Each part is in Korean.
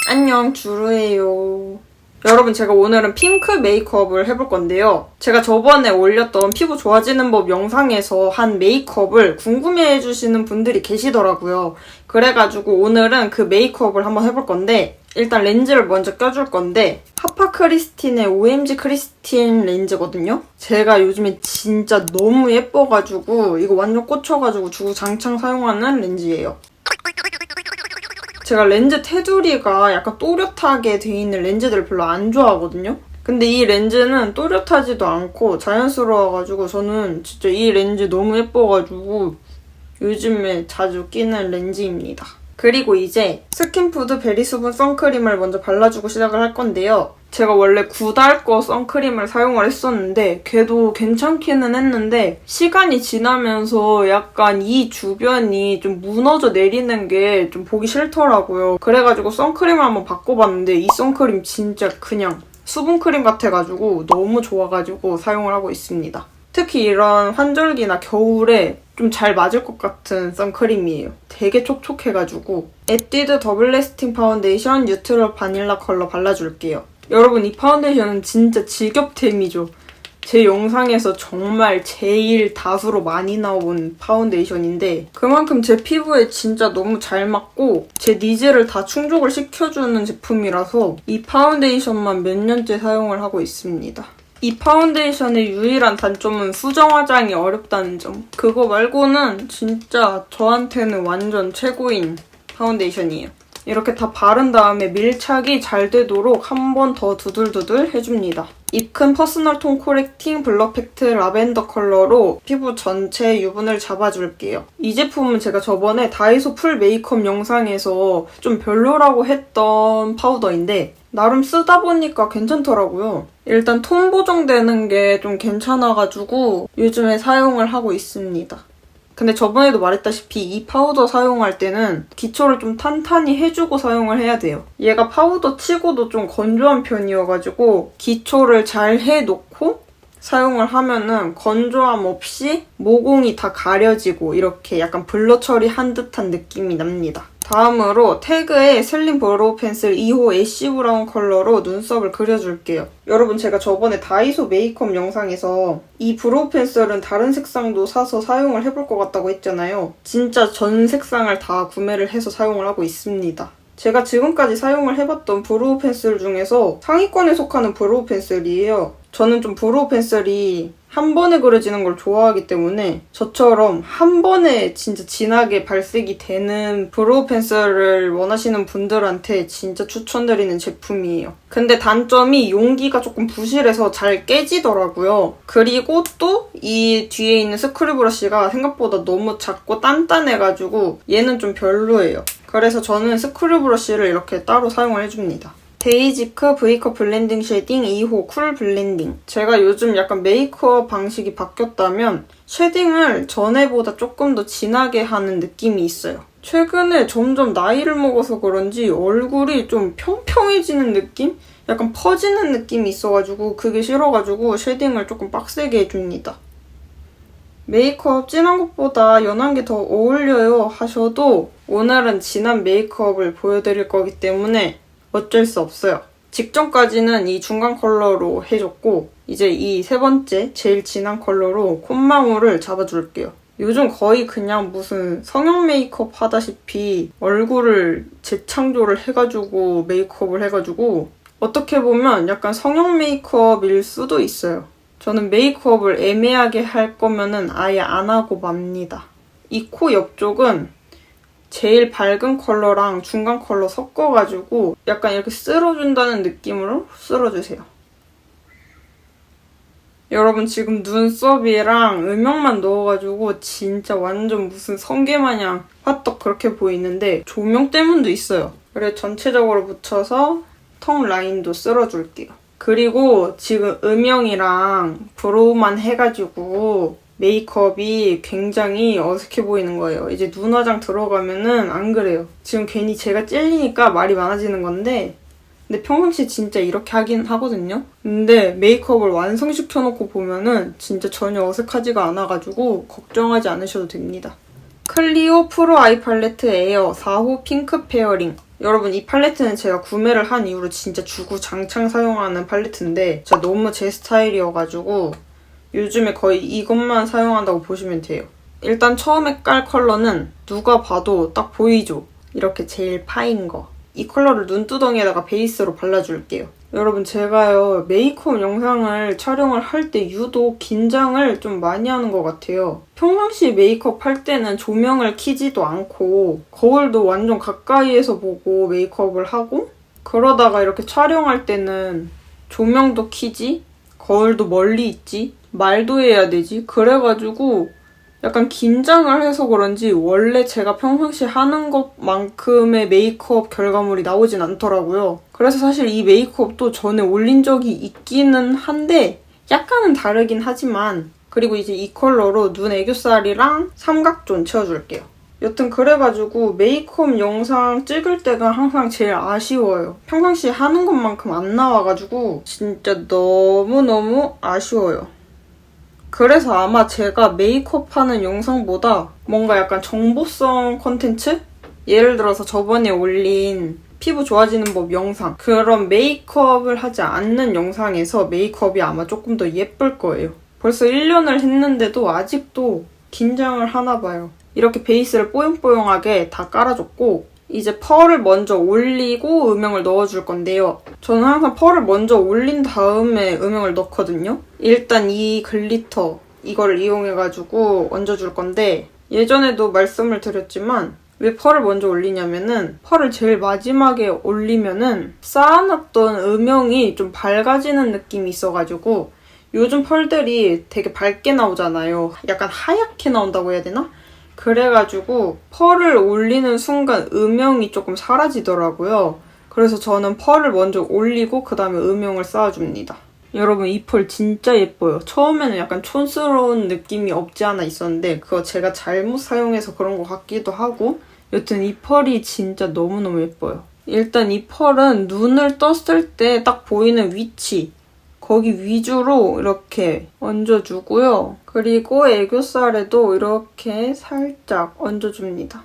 안녕, 주루예요. 여러분, 제가 오늘은 핑크 메이크업을 해볼 건데요. 제가 저번에 올렸던 피부 좋아지는 법 영상에서 한 메이크업을 궁금해해주시는 분들이 계시더라고요. 그래가지고 오늘은 그 메이크업을 한번 해볼 건데, 일단 렌즈를 먼저 껴줄 건데, 하파 크리스틴의 OMG 크리스틴 렌즈거든요? 제가 요즘에 진짜 너무 예뻐가지고 이거 완전 꽂혀가지고 주구장창 사용하는 렌즈예요. 제가 렌즈 테두리가 약간 또렷하게 돼 있는 렌즈들을 별로 안 좋아하거든요? 근데 이 렌즈는 또렷하지도 않고 자연스러워가지고 저는 진짜 이 렌즈 너무 예뻐가지고 요즘에 자주 끼는 렌즈입니다. 그리고 이제 스킨푸드 베리수분 선크림을 먼저 발라주고 시작을 할 건데요. 제가 원래 구달 거 선크림을 사용을 했었는데 걔도 괜찮기는 했는데 시간이 지나면서 약간 이 주변이 좀 무너져 내리는 게 좀 보기 싫더라고요. 그래가지고 선크림을 한번 바꿔봤는데 이 선크림 진짜 그냥 수분크림 같아가지고 너무 좋아가지고 사용을 하고 있습니다. 특히 이런 환절기나 겨울에 좀 잘 맞을 것 같은 선크림이에요. 되게 촉촉해가지고 에뛰드 더블 래스팅 파운데이션 뉴트럴 바닐라 컬러 발라줄게요. 여러분, 이 파운데이션은 진짜 직업템이죠. 제 영상에서 정말 제일 다수로 많이 나온 파운데이션인데 그만큼 제 피부에 진짜 너무 잘 맞고 제 니즈를 다 충족을 시켜주는 제품이라서 이 파운데이션만 몇 년째 사용을 하고 있습니다. 이 파운데이션의 유일한 단점은 수정 화장이 어렵다는 점. 그거 말고는 진짜 저한테는 완전 최고인 파운데이션이에요. 이렇게 다 바른 다음에 밀착이 잘 되도록 한 번 더 두들두들 해줍니다. 입큰 퍼스널 톤 코렉팅 블러 팩트 라벤더 컬러로 피부 전체 유분을 잡아줄게요. 이 제품은 제가 저번에 다이소 풀 메이크업 영상에서 좀 별로라고 했던 파우더인데 나름 쓰다 보니까 괜찮더라고요. 일단 톤 보정되는 게 좀 괜찮아가지고 요즘에 사용을 하고 있습니다. 근데 저번에도 말했다시피 이 파우더 사용할 때는 기초를 좀 탄탄히 해주고 사용을 해야 돼요. 얘가 파우더 치고도 좀 건조한 편이어가지고 기초를 잘 해놓고 사용을 하면은 건조함 없이 모공이 다 가려지고 이렇게 약간 블러 처리한 듯한 느낌이 납니다. 다음으로 태그의 슬림 브로우 펜슬 2호 애쉬 브라운 컬러로 눈썹을 그려줄게요. 여러분, 제가 저번에 다이소 메이크업 영상에서 이 브로우 펜슬은 다른 색상도 사서 사용을 해볼 것 같다고 했잖아요. 진짜 전 색상을 다 구매를 해서 사용을 하고 있습니다. 제가 지금까지 사용을 해봤던 브로우 펜슬 중에서 상위권에 속하는 브로우 펜슬이에요. 저는 좀 브로우 펜슬이 한 번에 그려지는 걸 좋아하기 때문에 저처럼 한 번에 진짜 진하게 발색이 되는 브로우 펜슬을 원하시는 분들한테 진짜 추천드리는 제품이에요. 근데 단점이 용기가 조금 부실해서 잘 깨지더라고요. 그리고 또 이 뒤에 있는 스크류 브러쉬가 생각보다 너무 작고 단단해가지고 얘는 좀 별로예요. 그래서 저는 스크류 브러쉬를 이렇게 따로 사용을 해줍니다. 데이지크 V컵 블렌딩 쉐딩 2호 쿨 블렌딩. 제가 요즘 약간 메이크업 방식이 바뀌었다면 쉐딩을 전에보다 조금 더 진하게 하는 느낌이 있어요. 최근에 점점 나이를 먹어서 그런지 얼굴이 좀 평평해지는 느낌? 약간 퍼지는 느낌이 있어가지고 그게 싫어가지고 쉐딩을 조금 빡세게 해줍니다. 메이크업 진한 것보다 연한 게 더 어울려요 하셔도 오늘은 진한 메이크업을 보여드릴 거기 때문에 어쩔 수 없어요. 직전까지는 이 중간 컬러로 해줬고 이제 이 세 번째 제일 진한 컬러로 콧망울을 잡아줄게요. 요즘 거의 그냥 무슨 성형 메이크업 하다시피 얼굴을 재창조를 해가지고 메이크업을 해가지고 어떻게 보면 약간 성형 메이크업일 수도 있어요. 저는 메이크업을 애매하게 할 거면은 아예 안 하고 맙니다. 이 코 옆쪽은 제일 밝은 컬러랑 중간 컬러 섞어가지고 약간 이렇게 쓸어준다는 느낌으로 쓸어주세요. 여러분, 지금 눈썹이랑 음영만 넣어가지고 진짜 완전 무슨 성게마냥 화떡 그렇게 보이는데 조명 때문도 있어요. 그래 전체적으로 묻혀서 턱 라인도 쓸어줄게요. 그리고 지금 음영이랑 브로우만 해가지고 메이크업이 굉장히 어색해 보이는 거예요. 이제 눈 화장 들어가면은 안 그래요. 지금 괜히 제가 찔리니까 말이 많아지는 건데 근데 평상시 진짜 이렇게 하긴 하거든요. 근데 메이크업을 완성시켜놓고 보면은 진짜 전혀 어색하지가 않아가지고 걱정하지 않으셔도 됩니다. 클리오 프로 아이 팔레트 에어 4호 핑크 페어링. 여러분 이 팔레트는 제가 구매를 한 이후로 진짜 주구장창 사용하는 팔레트인데 진짜 너무 제 스타일이어가지고 요즘에 거의 이것만 사용한다고 보시면 돼요. 일단 처음에 깔 컬러는 누가 봐도 딱 보이죠? 이렇게 제일 파인 거. 이 컬러를 눈두덩이에다가 베이스로 발라줄게요. 여러분 제가요 메이크업 영상을 촬영을 할 때 유독 긴장을 좀 많이 하는 것 같아요. 평상시 메이크업 할 때는 조명을 켜지도 않고 거울도 완전 가까이에서 보고 메이크업을 하고 그러다가 이렇게 촬영할 때는 조명도 켜지 거울도 멀리 있지 말도 해야 되지 그래가지고 약간 긴장을 해서 그런지 원래 제가 평상시 하는 것만큼의 메이크업 결과물이 나오진 않더라고요. 그래서 사실 이 메이크업도 전에 올린 적이 있기는 한데 약간은 다르긴 하지만 그리고 이제 이 컬러로 눈 애교살이랑 삼각존 채워줄게요. 여튼 그래가지고 메이크업 영상 찍을 때가 항상 제일 아쉬워요. 평상시에 하는 것만큼 안 나와가지고 진짜 너무너무 아쉬워요. 그래서 아마 제가 메이크업 하는 영상보다 뭔가 약간 정보성 콘텐츠? 예를 들어서 저번에 올린 피부 좋아지는 법 영상 그런 메이크업을 하지 않는 영상에서 메이크업이 아마 조금 더 예쁠 거예요. 벌써 1년을 했는데도 아직도 긴장을 하나 봐요. 이렇게 베이스를 뽀용뽀용하게 다 깔아줬고 이제 펄을 먼저 올리고 음영을 넣어줄 건데요. 저는 항상 펄을 먼저 올린 다음에 음영을 넣거든요. 일단 이 글리터 이걸 이용해가지고 얹어줄 건데 예전에도 말씀을 드렸지만 왜 펄을 먼저 올리냐면은 펄을 제일 마지막에 올리면은 쌓아놨던 음영이 좀 밝아지는 느낌이 있어가지고 요즘 펄들이 되게 밝게 나오잖아요. 약간 하얗게 나온다고 해야 되나? 그래가지고 펄을 올리는 순간 음영이 조금 사라지더라고요. 그래서 저는 펄을 먼저 올리고 그 다음에 음영을 쌓아줍니다. 여러분 이 펄 진짜 예뻐요. 처음에는 약간 촌스러운 느낌이 없지 않아 있었는데 그거 제가 잘못 사용해서 그런 것 같기도 하고 여튼 이 펄이 진짜 너무너무 예뻐요. 일단 이 펄은 눈을 떴을 때 딱 보이는 위치 거기 위주로 이렇게 얹어주고요. 그리고 애교살에도 이렇게 살짝 얹어줍니다.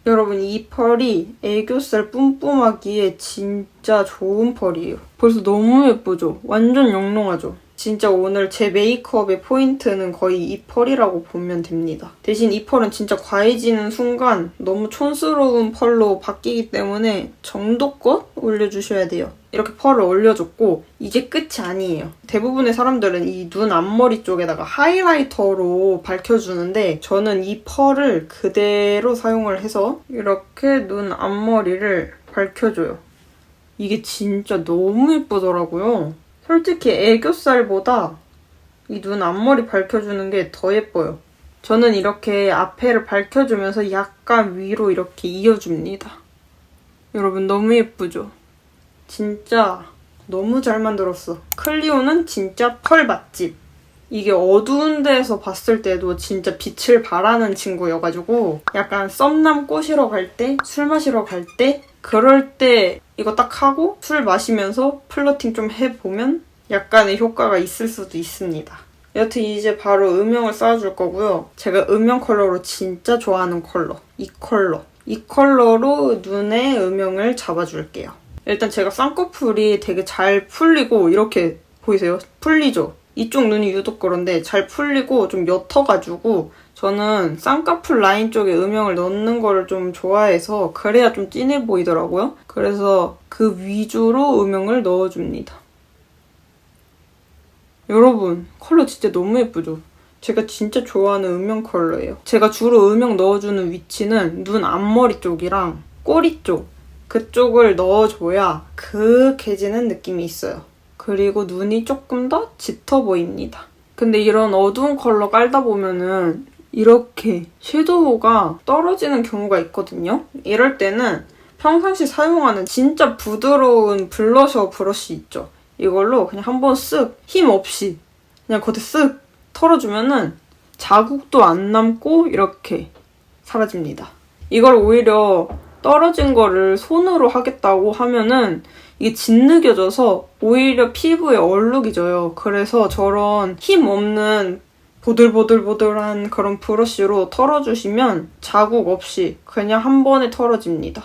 여러분 이 펄이 애교살 뿜뿜하기에 진짜 좋은 펄이에요. 벌써 너무 예쁘죠? 완전 영롱하죠? 진짜 오늘 제 메이크업의 포인트는 거의 이 펄이라고 보면 됩니다. 대신 이 펄은 진짜 과해지는 순간 너무 촌스러운 펄로 바뀌기 때문에 정도껏 올려주셔야 돼요. 이렇게 펄을 올려줬고 이게 끝이 아니에요. 대부분의 사람들은 이 눈 앞머리 쪽에다가 하이라이터로 밝혀주는데 저는 이 펄을 그대로 사용을 해서 이렇게 눈 앞머리를 밝혀줘요. 이게 진짜 너무 예쁘더라고요. 솔직히 애교살보다 이 눈 앞머리 밝혀주는 게 더 예뻐요. 저는 이렇게 앞에를 밝혀주면서 약간 위로 이렇게 이어줍니다. 여러분 너무 예쁘죠? 진짜 너무 잘 만들었어. 클리오는 진짜 펄 맛집. 이게 어두운 데서 봤을 때도 진짜 빛을 발하는 친구여가지고 약간 썸남 꼬시러 갈 때, 술 마시러 갈 때 그럴 때 이거 딱 하고 술 마시면서 플러팅 좀 해보면 약간의 효과가 있을 수도 있습니다. 여튼 이제 바로 음영을 쌓아줄 거고요. 제가 음영 컬러로 진짜 좋아하는 컬러. 이 컬러. 이 컬러로 눈에 음영을 잡아줄게요. 일단 제가 쌍꺼풀이 되게 잘 풀리고 이렇게 보이세요? 풀리죠? 이쪽 눈이 유독 그런데 잘 풀리고 좀 옅어가지고 저는 쌍꺼풀 라인 쪽에 음영을 넣는 거를 좀 좋아해서 그래야 좀 진해 보이더라고요. 그래서 그 위주로 음영을 넣어줍니다. 여러분 컬러 진짜 너무 예쁘죠? 제가 진짜 좋아하는 음영 컬러예요. 제가 주로 음영 넣어주는 위치는 눈 앞머리 쪽이랑 꼬리 쪽 그쪽을 넣어줘야 그윽해지는 느낌이 있어요. 그리고 눈이 조금 더 짙어 보입니다. 근데 이런 어두운 컬러 깔다 보면은 이렇게 섀도우가 떨어지는 경우가 있거든요. 이럴 때는 평상시 사용하는 진짜 부드러운 블러셔 브러쉬 있죠. 이걸로 그냥 한번 쓱 힘 없이 그냥 겉에 쓱 털어주면은 자국도 안 남고 이렇게 사라집니다. 이걸 오히려 떨어진 거를 손으로 하겠다고 하면은 이게 짓느겨져서 오히려 피부에 얼룩이 져요. 그래서 저런 힘 없는 보들보들보들한 그런 브러쉬로 털어주시면 자국 없이 그냥 한 번에 털어집니다.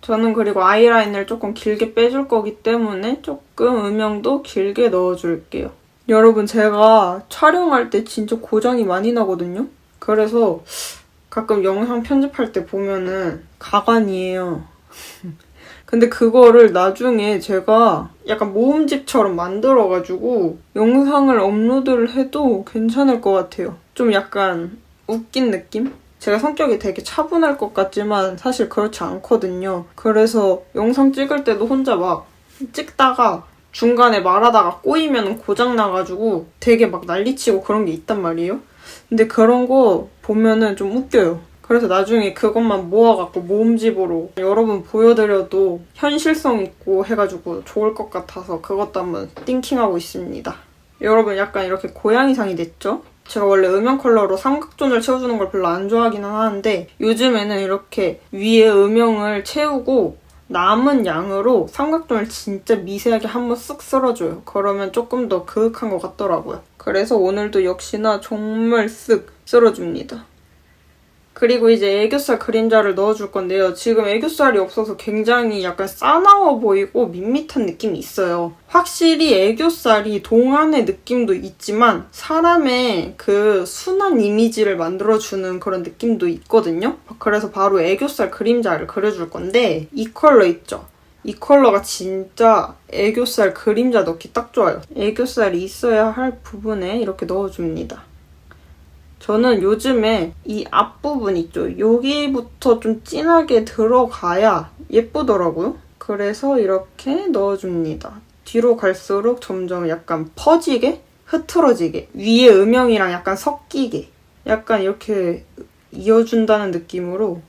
저는 그리고 아이라인을 조금 길게 빼줄 거기 때문에 조금 음영도 길게 넣어줄게요. 여러분, 제가 촬영할 때 진짜 고장이 많이 나거든요? 그래서 가끔 영상 편집할 때 보면은 가관이에요. 근데 그거를 나중에 제가 약간 모음집처럼 만들어가지고 영상을 업로드를 해도 괜찮을 것 같아요. 좀 약간 웃긴 느낌? 제가 성격이 되게 차분할 것 같지만 사실 그렇지 않거든요. 그래서 영상 찍을 때도 혼자 막 찍다가 중간에 말하다가 꼬이면 고장나가지고 되게 막 난리치고 그런 게 있단 말이에요. 근데 그런 거 보면은 좀 웃겨요. 그래서 나중에 그것만 모아갖고 모음집으로 여러분 보여드려도 현실성 있고 해가지고 좋을 것 같아서 그것도 한번 띵킹하고 있습니다. 여러분, 약간 이렇게 고양이상이 됐죠? 제가 원래 음영 컬러로 삼각존을 채워주는 걸 별로 안 좋아하기는 하는데 요즘에는 이렇게 위에 음영을 채우고 남은 양으로 삼각존을 진짜 미세하게 한번 쓱 쓸어줘요. 그러면 조금 더 그윽한 것 같더라고요. 그래서 오늘도 역시나 정말 쓱 쓸어줍니다. 그리고 이제 애교살 그림자를 넣어줄 건데요. 지금 애교살이 없어서 굉장히 약간 싸나워 보이고 밋밋한 느낌이 있어요. 확실히 애교살이 동안의 느낌도 있지만 사람의 그 순한 이미지를 만들어주는 그런 느낌도 있거든요. 그래서 바로 애교살 그림자를 그려줄 건데 이 컬러 있죠? 이 컬러가 진짜 애교살 그림자 넣기 딱 좋아요. 애교살이 있어야 할 부분에 이렇게 넣어줍니다. 저는 요즘에 이 앞부분 있죠? 여기부터 좀 진하게 들어가야 예쁘더라고요. 그래서 이렇게 넣어줍니다. 뒤로 갈수록 점점 약간 퍼지게, 흐트러지게, 위에 음영이랑 약간 섞이게, 약간 이렇게 이어준다는 느낌으로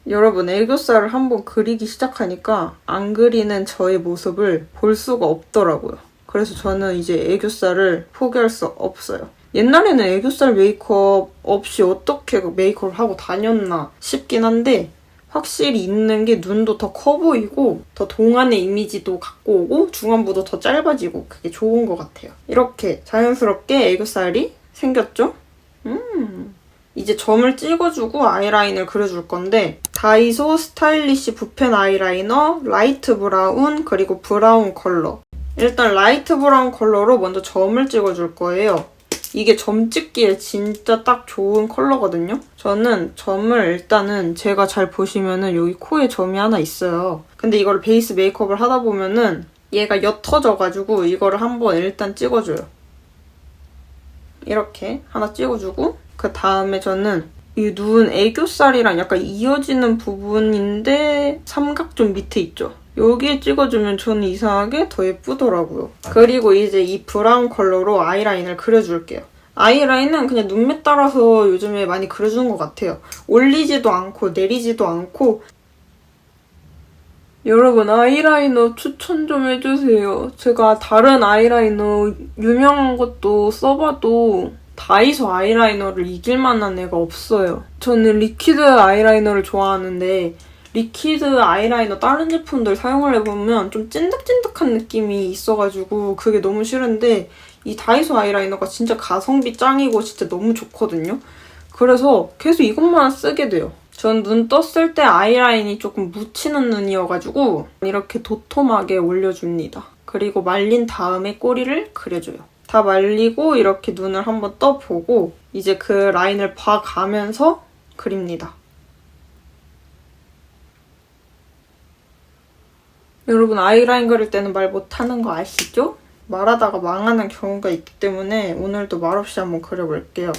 여러분, 애교살을 한번 그리기 시작하니까 안 그리는 저의 모습을 볼 수가 없더라고요. 그래서 저는 이제 애교살을 포기할 수 없어요. 옛날에는 애교살 메이크업 없이 어떻게 메이크업을 하고 다녔나 싶긴 한데 확실히 있는 게 눈도 더 커 보이고 더 동안의 이미지도 갖고 오고 중안부도 더 짧아지고 그게 좋은 것 같아요. 이렇게 자연스럽게 애교살이 생겼죠? 이제 점을 찍어주고 아이라인을 그려줄 건데 다이소 스타일리시 붓펜 아이라이너 라이트 브라운 그리고 브라운 컬러. 일단 라이트 브라운 컬러로 먼저 점을 찍어줄 거예요. 이게 점 찍기에 진짜 딱 좋은 컬러거든요. 저는 점을 일단은 제가 잘 보시면은 여기 코에 점이 하나 있어요. 근데 이걸 베이스 메이크업을 하다 보면은 얘가 옅어져가지고 이거를 한번 일단 찍어줘요. 이렇게 하나 찍어주고 그 다음에 저는 이 눈 애교살이랑 약간 이어지는 부분인데 삼각존 밑에 있죠? 여기에 찍어주면 저는 이상하게 더 예쁘더라고요. 그리고 이제 이 브라운 컬러로 아이라인을 그려줄게요. 아이라인은 그냥 눈매 따라서 요즘에 많이 그려주는 것 같아요. 올리지도 않고 내리지도 않고. 여러분, 아이라이너 추천 좀 해주세요. 제가 다른 아이라이너 유명한 것도 써봐도 다이소 아이라이너를 이길 만한 애가 없어요. 저는 리퀴드 아이라이너를 좋아하는데 리퀴드 아이라이너 다른 제품들 사용을 해보면 좀 찐득찐득한 느낌이 있어가지고 그게 너무 싫은데 이 다이소 아이라이너가 진짜 가성비 짱이고 진짜 너무 좋거든요. 그래서 계속 이것만 쓰게 돼요. 전 눈 떴을 때 아이라인이 조금 묻히는 눈이어가지고 이렇게 도톰하게 올려줍니다. 그리고 말린 다음에 꼬리를 그려줘요. 다 말리고 이렇게 눈을 한번 떠보고 이제 그 라인을 봐가면서 그립니다. 여러분, 아이라인 그릴 때는 말 못하는 거 아시죠? 말하다가 망하는 경우가 있기 때문에 오늘도 말없이 한번 그려볼게요.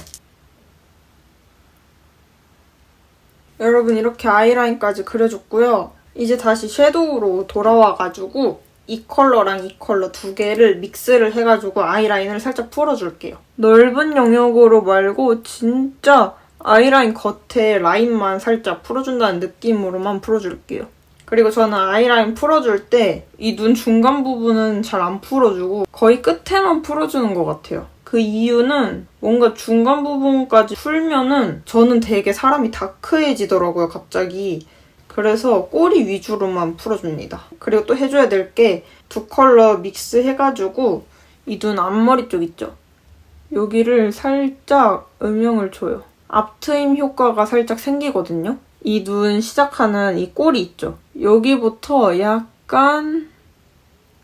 여러분, 이렇게 아이라인까지 그려줬고요. 이제 다시 섀도우로 돌아와가지고 이 컬러랑 이 컬러 두 개를 믹스를 해가지고 아이라인을 살짝 풀어줄게요. 넓은 영역으로 말고 진짜 아이라인 겉에 라인만 살짝 풀어준다는 느낌으로만 풀어줄게요. 그리고 저는 아이라인 풀어줄 때 이 눈 중간 부분은 잘 안 풀어주고 거의 끝에만 풀어주는 것 같아요. 그 이유는 뭔가 중간 부분까지 풀면은 저는 되게 사람이 다크해지더라고요, 갑자기. 그래서 꼬리 위주로만 풀어줍니다. 그리고 또 해줘야 될 게 두 컬러 믹스해가지고 이 눈 앞머리 쪽 있죠? 여기를 살짝 음영을 줘요. 앞트임 효과가 살짝 생기거든요? 이 눈 시작하는 이 꼬리 있죠? 여기부터 약간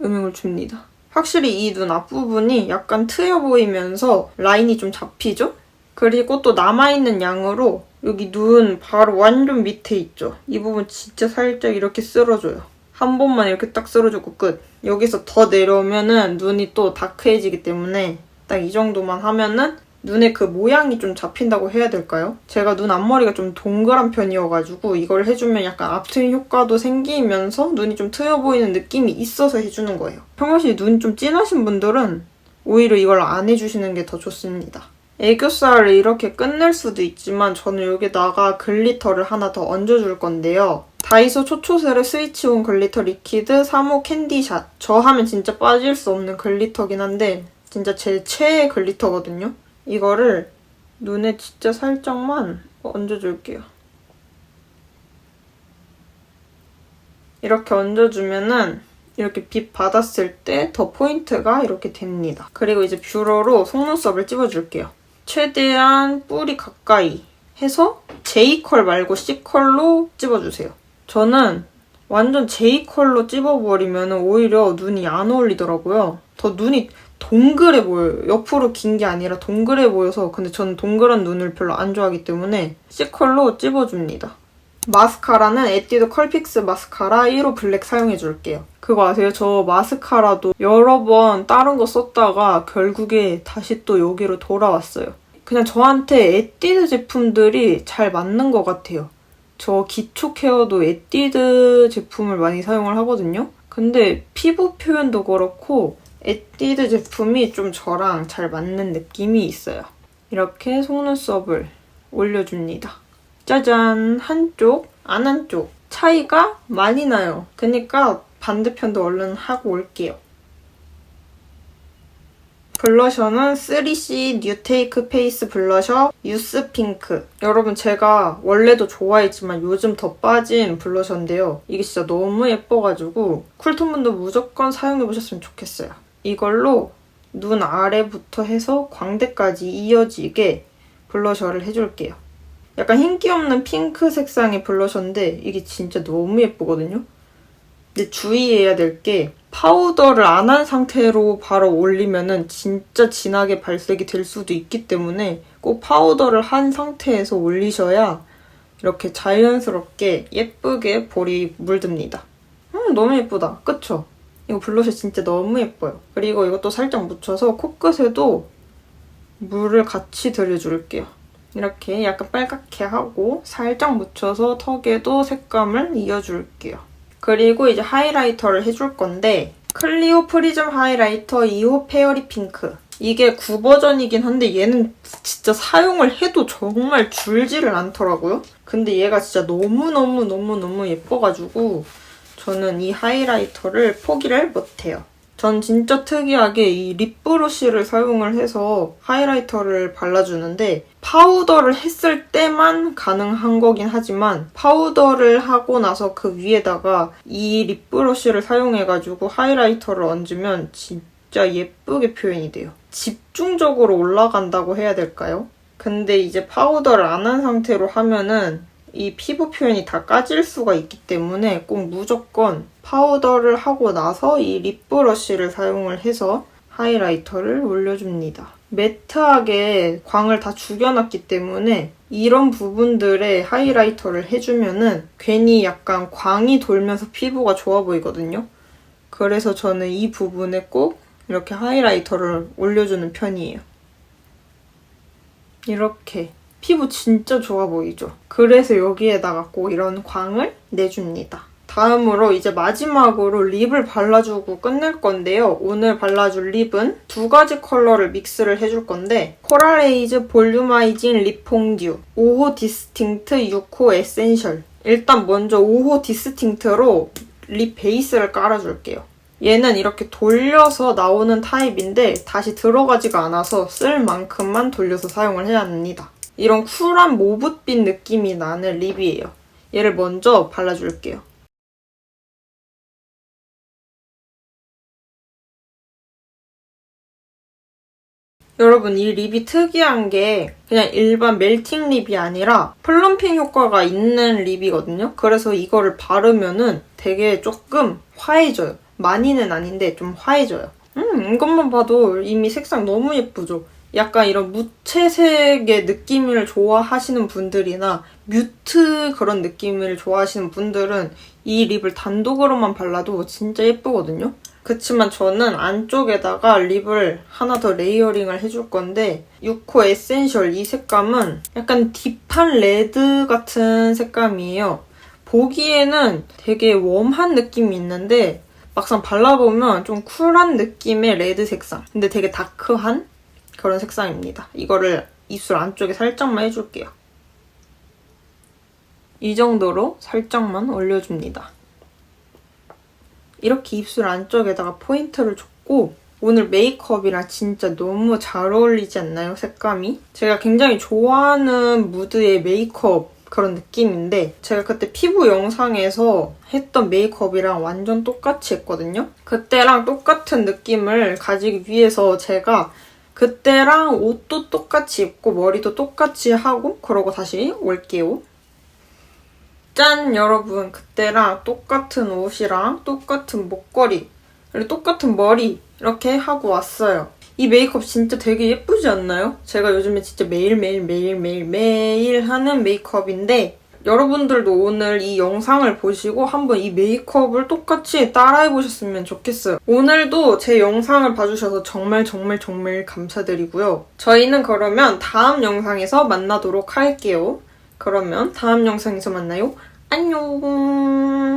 음영을 줍니다. 확실히 이 눈 앞부분이 약간 트여 보이면서 라인이 좀 잡히죠? 그리고 또 남아있는 양으로 여기 눈 바로 완전 밑에 있죠? 이 부분 진짜 살짝 이렇게 쓸어줘요. 한 번만 이렇게 딱 쓸어주고 끝. 여기서 더 내려오면은 눈이 또 다크해지기 때문에 딱 이 정도만 하면은 눈에 그 모양이 좀 잡힌다고 해야 될까요? 제가 눈 앞머리가 좀 동그란 편이어가지고 이걸 해주면 약간 앞트임 효과도 생기면서 눈이 좀 트여 보이는 느낌이 있어서 해주는 거예요. 평상시에 눈이 좀 진하신 분들은 오히려 이걸 안 해주시는 게 더 좋습니다. 애교살을 이렇게 끝낼 수도 있지만 저는 여기다가 글리터를 하나 더 얹어줄 건데요. 다이소 초초세르 스위치온 글리터 리퀴드 3호 캔디샷. 저 하면 진짜 빠질 수 없는 글리터긴 한데 진짜 제 최애 글리터거든요. 이거를 눈에 진짜 살짝만 얹어줄게요. 이렇게 얹어주면은 이렇게 빛 받았을 때 더 포인트가 이렇게 됩니다. 그리고 이제 뷰러로 속눈썹을 찝어줄게요. 최대한 뿌리 가까이 해서 J컬 말고 C컬로 찝어주세요. 저는 완전 J컬로 찝어버리면 오히려 눈이 안 어울리더라고요. 더 눈이 동그래 보여요. 옆으로 긴 게 아니라 동그래 보여서 근데 저는 동그란 눈을 별로 안 좋아하기 때문에 C컬로 찝어줍니다. 마스카라는 에뛰드 컬픽스 마스카라 1호 블랙 사용해줄게요. 그거 아세요? 저 마스카라도 여러 번 다른 거 썼다가 결국에 다시 또 여기로 돌아왔어요. 그냥 저한테 에뛰드 제품들이 잘 맞는 것 같아요. 저 기초 케어도 에뛰드 제품을 많이 사용을 하거든요. 근데 피부 표현도 그렇고 에뛰드 제품이 좀 저랑 잘 맞는 느낌이 있어요. 이렇게 속눈썹을 올려줍니다. 짜잔! 한쪽, 안 한쪽 차이가 많이 나요. 그러니까 반대편도 얼른 하고 올게요. 블러셔는 3C 뉴테이크 페이스 블러셔 유스 핑크. 여러분 제가 원래도 좋아했지만 요즘 더 빠진 블러셔인데요. 이게 진짜 너무 예뻐가지고 쿨톤분도 무조건 사용해보셨으면 좋겠어요. 이걸로 눈 아래부터 해서 광대까지 이어지게 블러셔를 해줄게요. 약간 흰기 없는 핑크 색상의 블러셔인데 이게 진짜 너무 예쁘거든요? 근데 주의해야 될 게 파우더를 안 한 상태로 바로 올리면은 진짜 진하게 발색이 될 수도 있기 때문에 꼭 파우더를 한 상태에서 올리셔야 이렇게 자연스럽게 예쁘게 볼이 물듭니다. 너무 예쁘다. 그쵸? 이거 블러셔 진짜 너무 예뻐요. 그리고 이것도 살짝 묻혀서 코끝에도 물을 같이 들여줄게요. 이렇게 약간 빨갛게 하고 살짝 묻혀서 턱에도 색감을 이어줄게요. 그리고 이제 하이라이터를 해줄 건데 클리오 프리즘 하이라이터 2호 페어리 핑크. 이게 9버전이긴 한데 얘는 진짜 사용을 해도 정말 줄지를 않더라고요. 근데 얘가 진짜 너무너무 예뻐가지고 저는 이 하이라이터를 포기를 못해요. 전 진짜 특이하게 이 립브러쉬를 사용을 해서 하이라이터를 발라주는데 파우더를 했을 때만 가능한 거긴 하지만 파우더를 하고 나서 그 위에다가 이 립브러쉬를 사용해가지고 하이라이터를 얹으면 진짜 예쁘게 표현이 돼요. 집중적으로 올라간다고 해야 될까요? 근데 이제 파우더를 안 한 상태로 하면은 이 피부 표현이 다 까질 수가 있기 때문에 꼭 무조건 파우더를 하고 나서 이 립브러쉬를 사용을 해서 하이라이터를 올려줍니다. 매트하게 광을 다 죽여놨기 때문에 이런 부분들에 하이라이터를 해주면은 괜히 약간 광이 돌면서 피부가 좋아 보이거든요. 그래서 저는 이 부분에 꼭 이렇게 하이라이터를 올려주는 편이에요. 이렇게. 피부 진짜 좋아 보이죠? 그래서 여기에다가 꼭 이런 광을 내줍니다. 다음으로 이제 마지막으로 립을 발라주고 끝낼 건데요. 오늘 발라줄 립은 두 가지 컬러를 믹스를 해줄 건데 코랄에이즈 볼륨아이징 립 퐁듀 5호 디스팅트 6호 에센셜. 일단 먼저 5호 디스팅트로 립 베이스를 깔아줄게요. 얘는 이렇게 돌려서 나오는 타입인데 다시 들어가지가 않아서 쓸 만큼만 돌려서 사용을 해야 합니다. 이런 쿨한 모브빛 느낌이 나는 립이에요. 얘를 먼저 발라줄게요. 여러분, 이 립이 특이한 게 그냥 일반 멜팅 립이 아니라 플럼핑 효과가 있는 립이거든요. 그래서 이거를 바르면은 되게 조금 화해져요. 많이는 아닌데 좀 화해져요. 이것만 봐도 이미 색상 너무 예쁘죠? 약간 이런 무채색의 느낌을 좋아하시는 분들이나 뮤트 그런 느낌을 좋아하시는 분들은 이 립을 단독으로만 발라도 진짜 예쁘거든요? 그치만 저는 안쪽에다가 립을 하나 더 레이어링을 해줄 건데 6호 에센셜 이 색감은 약간 딥한 레드 같은 색감이에요. 보기에는 되게 웜한 느낌이 있는데 막상 발라보면 좀 쿨한 느낌의 레드 색상. 근데 되게 다크한 그런 색상입니다. 이거를 입술 안쪽에 살짝만 해줄게요. 이 정도로 살짝만 올려줍니다. 이렇게 입술 안쪽에다가 포인트를 줬고 오늘 메이크업이랑 진짜 너무 잘 어울리지 않나요? 색감이? 제가 굉장히 좋아하는 무드의 메이크업 그런 느낌인데 제가 그때 피부 영상에서 했던 메이크업이랑 완전 똑같이 했거든요? 그때랑 똑같은 느낌을 가지기 위해서 제가 그때랑 옷도 똑같이 입고 머리도 똑같이 하고 그러고 다시 올게요. 짠! 여러분, 그때랑 똑같은 옷이랑 똑같은 목걸이 그리고 똑같은 머리 이렇게 하고 왔어요. 이 메이크업 진짜 되게 예쁘지 않나요? 제가 요즘에 진짜 매일 하는 메이크업인데 여러분들도 오늘 이 영상을 보시고 한번 이 메이크업을 똑같이 따라해보셨으면 좋겠어요. 오늘도 제 영상을 봐주셔서 정말 감사드리고요. 저희는 그러면 다음 영상에서 만나도록 할게요. 그러면 다음 영상에서 만나요. 안녕!